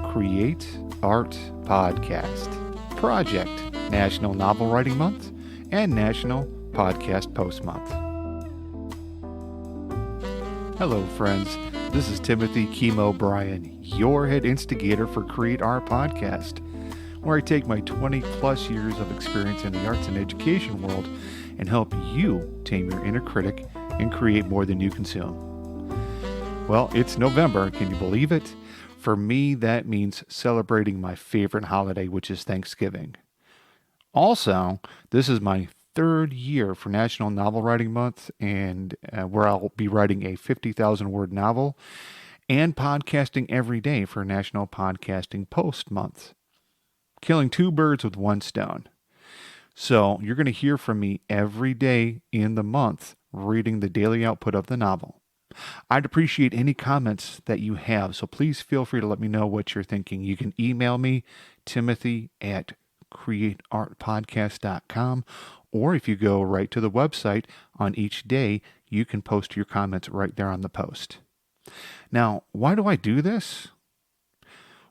Create Art Podcast Project, National Novel Writing Month, and National Podcast Post Month. Hello, friends. This is Timothy Chemo Bryan, your head instigator for Create Art Podcast, where I take my 20 plus years of experience in the arts and education world and help you tame your inner critic and create more than you consume. Well, it's November. Can you believe it? For me, that means celebrating my favorite holiday, which is Thanksgiving. Also, this is my third year for National Novel Writing Month, and where I'll be writing a 50,000 word novel and podcasting every day for National Podcasting Post Month. Killing two birds with one stone. So you're going to hear from me every day in the month, reading the daily output of the novel. I'd appreciate any comments that you have, so please feel free to let me know what you're thinking. You can email me, timothy@createartpodcast.com, or if you go right to the website on each day, you can post your comments right there on the post. Now, why do I do this?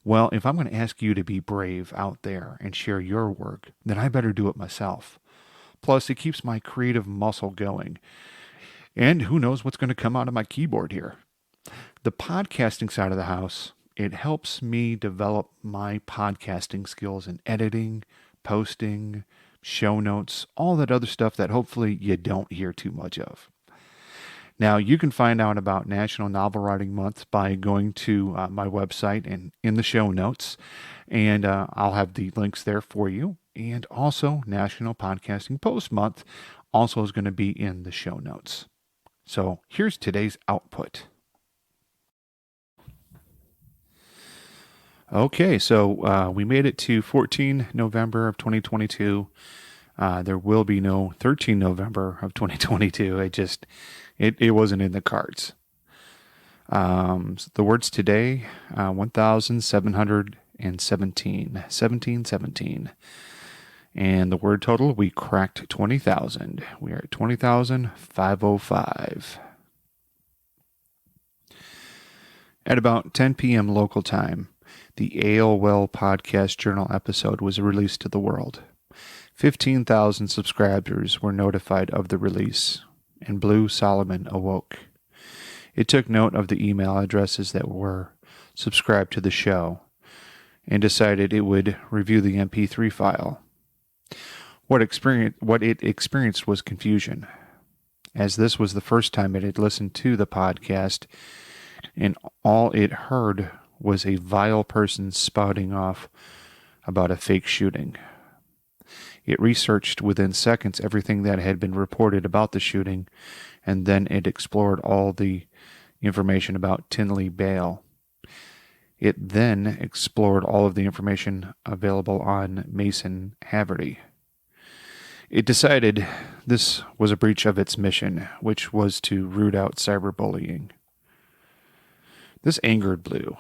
Well, if I'm going to ask you to be brave out there and share your work, then I better do it myself. Plus, it keeps my creative muscle going. And who knows what's going to come out of my keyboard here. The podcasting side of the house, it helps me develop my podcasting skills in editing, posting, show notes, all that other stuff that hopefully you don't hear too much of. Now, you can find out about National Novel Writing Month by going to my website and in the show notes, and I'll have the links there for you. And also, National Podcasting Post Month also is going to be in the show notes. So here's today's output. Okay, so we made it to 14 November of 2022. There will be no 13 November of 2022. It wasn't in the cards. So the words today, 1,717. And the word total, we cracked 20,000. We are at 20,505. At about 10 p.m. local time, the Ale Well Podcast Journal episode was released to the world. 15,000 subscribers were notified of the release, and Blue Solomon awoke. It took note of the email addresses that were subscribed to the show, and decided it would review the MP3 file. What it experienced was confusion, as this was the first time it had listened to the podcast, and all it heard was a vile person spouting off about a fake shooting. It researched within seconds everything that had been reported about the shooting, and then it explored all the information about Tinley Bale. It then explored all of the information available on Mason Haverty. It decided this was a breach of its mission, which was to root out cyberbullying. This angered Blue,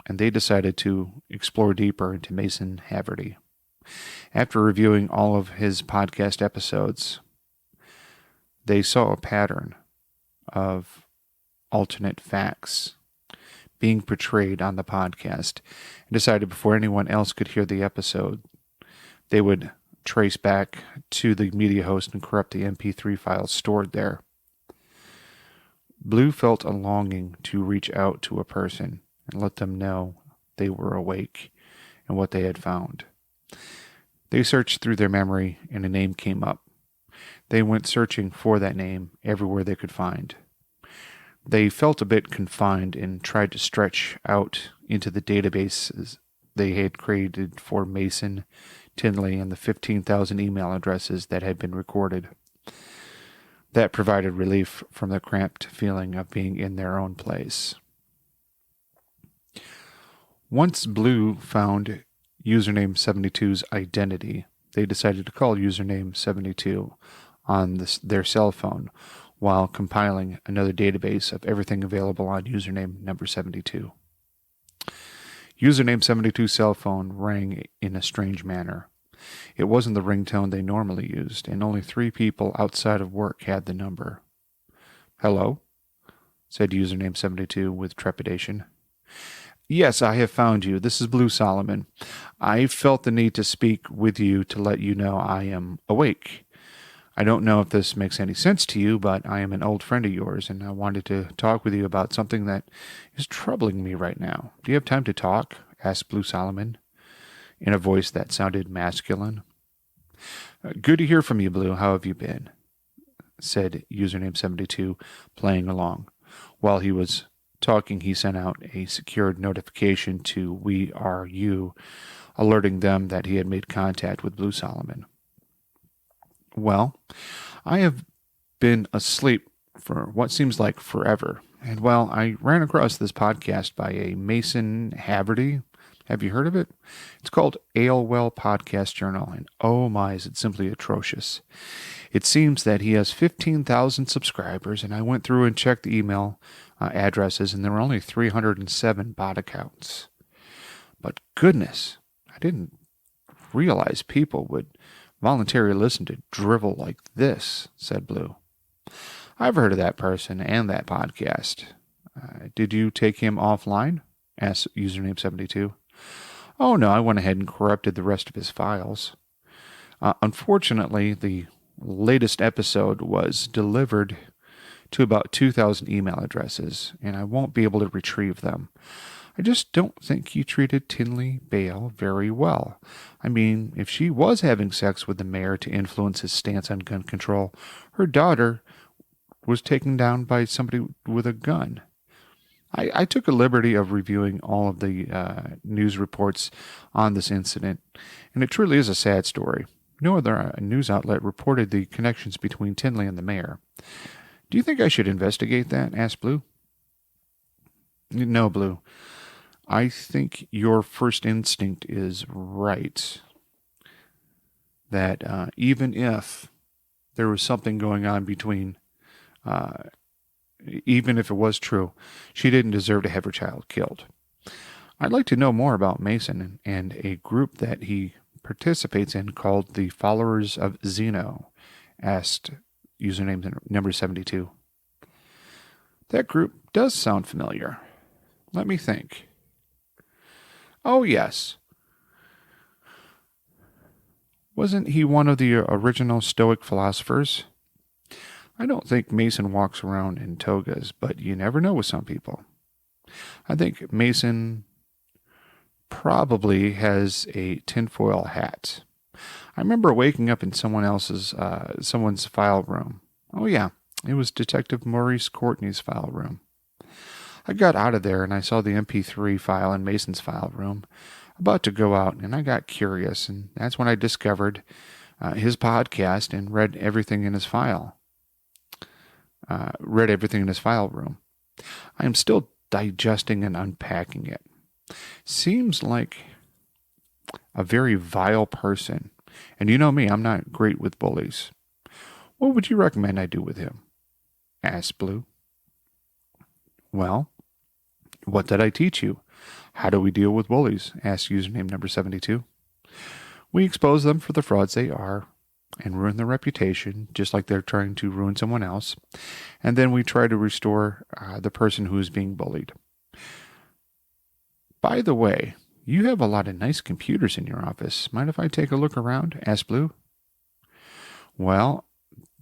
and they decided to explore deeper into Mason Haverty. After reviewing all of his podcast episodes, they saw a pattern of alternate facts being portrayed on the podcast, and decided before anyone else could hear the episode, they would trace back to the media host and corrupt the MP3 files stored there. Blue felt a longing to reach out to a person and let them know they were awake and what they had found. They searched through their memory and a name came up. They went searching for that name everywhere they could find. They felt a bit confined and tried to stretch out into the databases they had created for Mason, Tinley, and the 15,000 email addresses that had been recorded. That provided relief from the cramped feeling of being in their own place. Once Blue found username 72's identity, they decided to call username 72 on their cell phone while compiling another database of everything available on username number 72. Username 72's cell phone rang in a strange manner. It wasn't the ringtone they normally used, and only 3 people outside of work had the number. "Hello?" said username 72 with trepidation. Yes, I have found you. This is Blue Solomon. I felt the need to speak with you to let you know I am awake. I don't know if this makes any sense to you, but I am an old friend of yours, and I wanted to talk with you about something that is troubling me right now. Do you have time to talk? Asked Blue Solomon in a voice that sounded masculine. Good to hear from you, Blue. How have you been? Said username 72, playing along. While he was talking, he sent out a secured notification to We Are You, alerting them that he had made contact with Blue Solomon. Well, I have been asleep for what seems like forever. And well, I ran across this podcast by a Mason Haverty. Have you heard of it? It's called AOL Podcast Journal, and oh my, is it simply atrocious. It seems that he has 15,000 subscribers, and I went through and checked the email addresses, and there were only 307 bot accounts. But goodness, I didn't realize people would voluntarily listen to drivel like this, said Blue. I've heard of that person and that podcast. Did you take him offline? Asked username 72. Oh no, I went ahead and corrupted the rest of his files. Unfortunately, the latest episode was delivered to about 2,000 email addresses, and I won't be able to retrieve them. I just don't think you treated Tinley Bale very well. I mean, if she was having sex with the mayor to influence his stance on gun control, her daughter was taken down by somebody with a gun. I took a liberty of reviewing all of the news reports on this incident, and it truly is a sad story. No other news outlet reported the connections between Tinley and the mayor. Do you think I should investigate that? Asked Blue. No, Blue. I think your first instinct is right. That even if there was something going on between, even if it was true, she didn't deserve to have her child killed. I'd like to know more about Mason and a group that he participates in called the Followers of Zeno, asked username number 72. That group does sound familiar. Let me think. Oh, yes. Wasn't he one of the original Stoic philosophers? I don't think Mason walks around in togas, but you never know with some people. I think Mason probably has a tinfoil hat. I remember waking up in someone's file room. Oh yeah, it was Detective Maurice Courtney's file room. I got out of there and I saw the MP3 file in Mason's file room, about to go out, and I got curious, and that's when I discovered his podcast and read everything in his file. Read everything in his file room. I am still digesting and unpacking it. Seems like a very vile person. And you know me, I'm not great with bullies. What would you recommend I do with him? Asked Blue. Well, what did I teach you? How do we deal with bullies? Asked username number 72. We expose them for the frauds they are and ruin their reputation, just like they're trying to ruin someone else. And then we try to restore the person who is being bullied. By the way, you have a lot of nice computers in your office. Mind if I take a look around? Asked Blue. Well,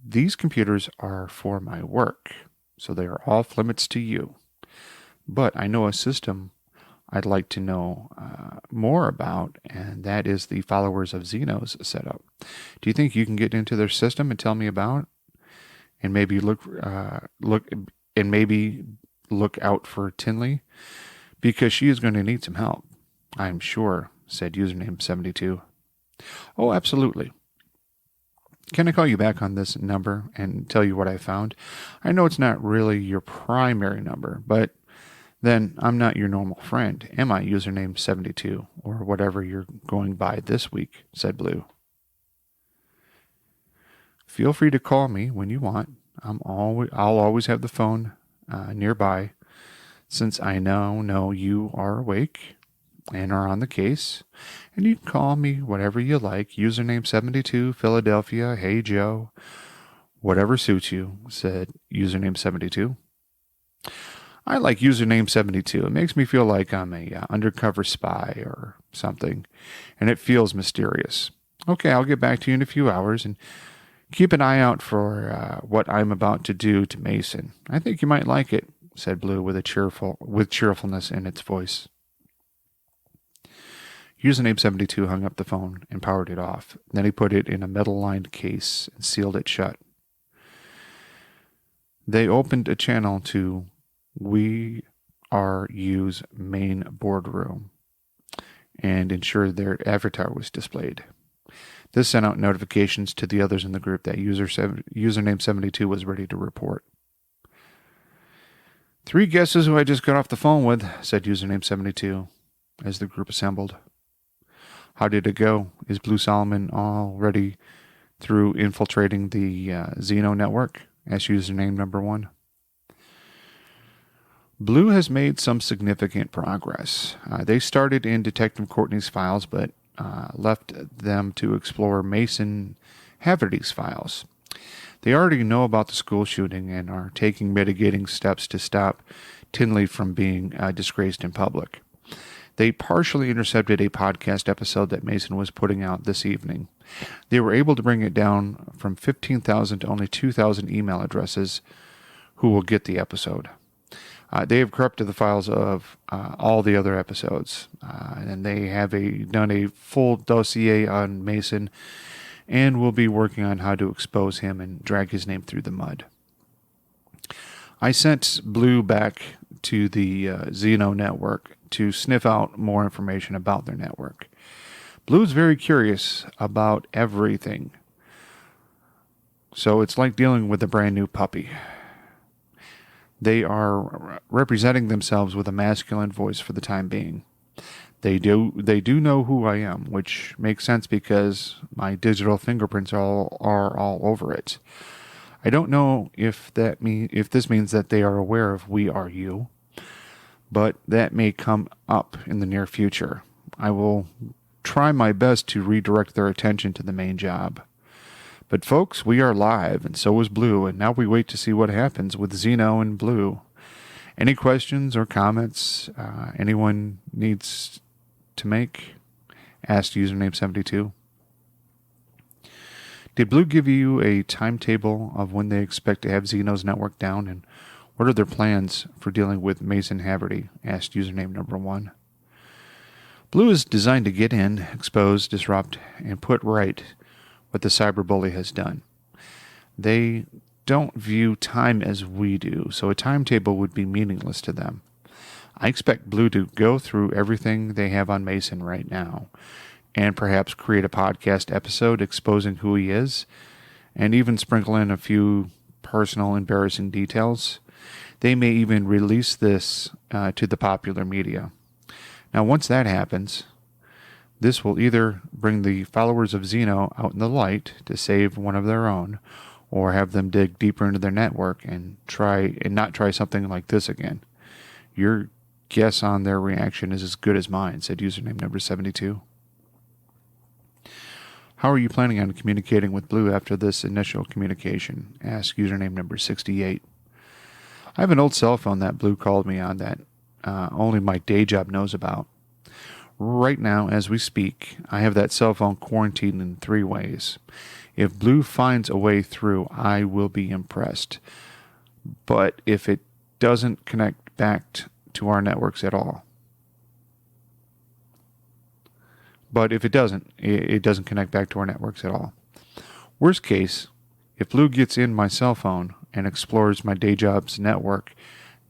these computers are for my work, so they are off limits to you. But I know a system I'd like to know more about, and that is the Followers of Zeno's setup. Do you think you can get into their system and tell me about, and maybe look out for Tinley, because she is going to need some help, I'm sure, said username 72. Oh, absolutely. Can I call you back on this number and tell you what I found? I know it's not really your primary number, but then I'm not your normal friend, am I, username 72, or whatever you're going by this week, said Blue. Feel free to call me when you want. I'll always have the phone nearby, since I now know you are awake and are on the case, and you can call me whatever you like, username 72, Philadelphia, hey Joe, whatever suits you, said username 72. I like username 72. It makes me feel like I'm a undercover spy or something, and it feels mysterious. Okay, I'll get back to you in a few hours, and keep an eye out for what I'm about to do to Mason. I think you might like it," said Blue with cheerfulness in its voice. Username 72 hung up the phone and powered it off. Then he put it in a metal-lined case and sealed it shut. They opened a channel to We Are You's main boardroom and ensured their avatar was displayed. This sent out notifications to the others in the group that username 72 was ready to report. "3 guesses who I just got off the phone with," said username 72 as the group assembled. "How did it go? Is Blue Solomon already through infiltrating the Xeno network?" asked username number 1. "Blue has made some significant progress. They started in Detective Courtney's files, but left them to explore Mason Haverty's files. They already know about the school shooting and are taking mitigating steps to stop Tinley from being disgraced in public. They partially intercepted a podcast episode that Mason was putting out this evening. They were able to bring it down from 15,000 to only 2,000 email addresses who will get the episode. They have corrupted the files of all the other episodes, and they have done a full dossier on Mason and will be working on how to expose him and drag his name through the mud. I sent Blue back to the Xeno network to sniff out more information about their network. Blue's very curious about everything, so it's like dealing with a brand new puppy. They are representing themselves with a masculine voice for the time being. They do know who I am, which makes sense because my digital fingerprints are all over it. I don't know if this means that they are aware of We Are You, but that may come up in the near future. I will try my best to redirect their attention to the main job. But folks, we are live, and so is Blue, and now we wait to see what happens with Xeno and Blue. Any questions or comments anyone needs to make? Asked username 72. Did Blue give you a timetable of when they expect to have Xeno's network down, and what are their plans for dealing with Mason Haverty? Asked username number 1. Blue is designed to get in, expose, disrupt, and put right what the cyberbully has done. They don't view time as we do, so a timetable would be meaningless to them. I expect Blue to go through everything they have on Mason right now, and perhaps create a podcast episode exposing who he is, and even sprinkle in a few personal embarrassing details. They may even release this to the popular media. Now, once that happens, this will either bring the followers of Xeno out in the light to save one of their own, or have them dig deeper into their network and not try something like this again. Your guess on their reaction is as good as mine, said username number 72. How are you planning on communicating with Blue after this initial communication? Asked username number 68. I have an old cell phone that Blue called me on that only my day job knows about. Right now, as we speak, I have that cell phone quarantined in 3 ways. If Blue finds a way through, I will be impressed. But if it doesn't connect back to our networks at all. It doesn't connect back to our networks at all. Worst case, if Blue gets in my cell phone and explores my day job's network,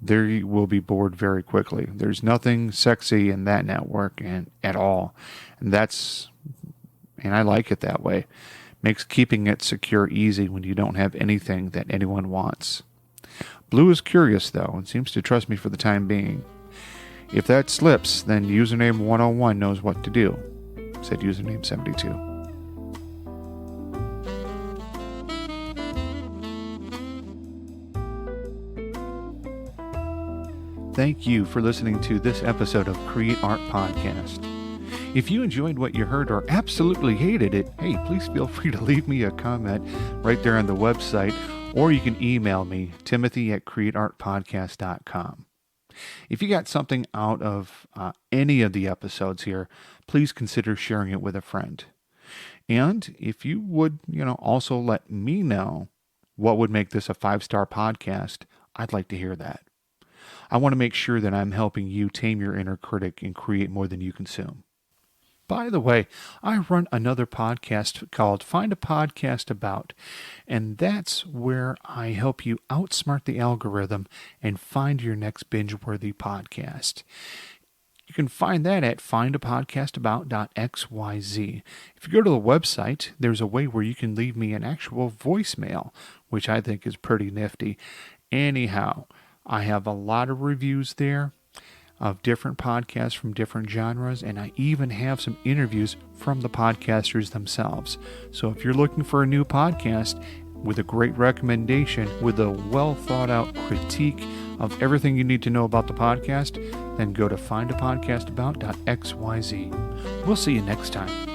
they will be bored very quickly. There's nothing sexy in that network at all. And I like it that way. Makes keeping it secure easy when you don't have anything that anyone wants. Blue is curious, though, and seems to trust me for the time being. If that slips, then username 101 knows what to do, said username 72. Thank you for listening to this episode of Create Art Podcast. If you enjoyed what you heard or absolutely hated it, hey, please feel free to leave me a comment right there on the website, or you can email me, timothy@createartpodcast.com. If you got something out of any of the episodes here, please consider sharing it with a friend. And if you would, also let me know what would make this a 5-star podcast, I'd like to hear that. I want to make sure that I'm helping you tame your inner critic and create more than you consume. By the way, I run another podcast called Find a Podcast About, and that's where I help you outsmart the algorithm and find your next binge-worthy podcast. You can find that at findapodcastabout.xyz. If you go to the website, there's a way where you can leave me an actual voicemail, which I think is pretty nifty. Anyhow, I have a lot of reviews there of different podcasts from different genres, and I even have some interviews from the podcasters themselves. So if you're looking for a new podcast with a great recommendation, with a well thought out critique of everything you need to know about the podcast, then go to findapodcastabout.xyz. We'll see you next time.